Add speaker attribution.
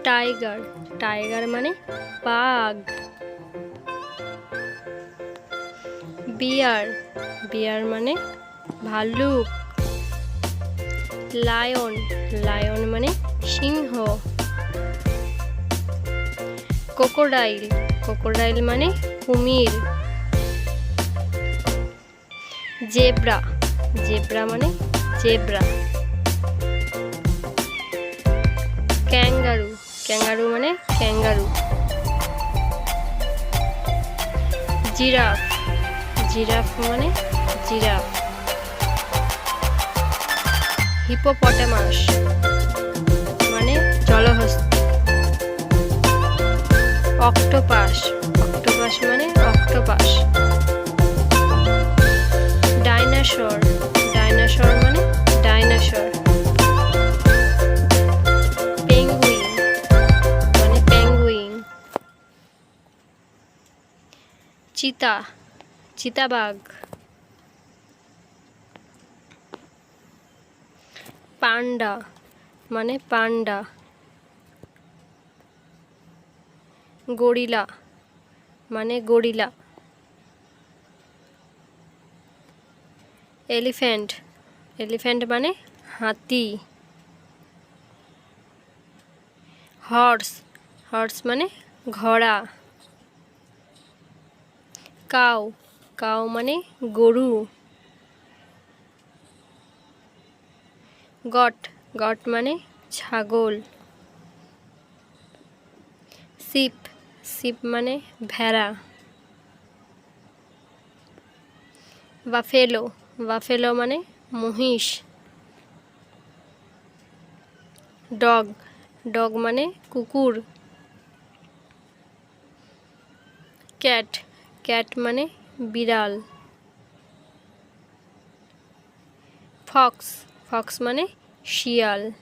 Speaker 1: Tiger, tiger মানে বাঘ। বিয়ার, বিয়ার মানে ভাল্লুক। লায়ন, লায়ন মানে সিংহ। ক্রোকোডাইল, ক্রোকোডাইল মানে কুমির। জেব্রা, জেব্রা মানে জেব্রা। ক্যাঙ্গারু, ক্যাঙ্গারু মানে ক্যাঙ্গারু। জিরাফ, জিরাফ মানে জিরাফ। হিপোপটেমাস মানে জলহস্তী। অক্টোপাস, অক্টোপাস মানে অক্টোপাস। ডাইনোসর, ডাইনোসর মানে ডাইনোসর। পেঙ্গুইন মানে পেঙ্গুইন। চিতা, চিতাবাঘ। পান্ডা মানে পান্ডা। গরিলা মানে গরিলা। এলিফ্যান্ট, এলিফ্যান্ট মানে হাতি। হর্স, হর্স মানে ঘোড়া। কাউ, কাউ মানে গরু। গট, গট মানে ছাগল। শিপ, শিপ মানে ভেড়া। বাফেলো, বাফেলো মানে মহিষ। ডগ, ডগ মানে কুকুর। ক্যাট, ক্যাট মানে বিড়াল। ফক্স, ফক্স মানে শিয়াল।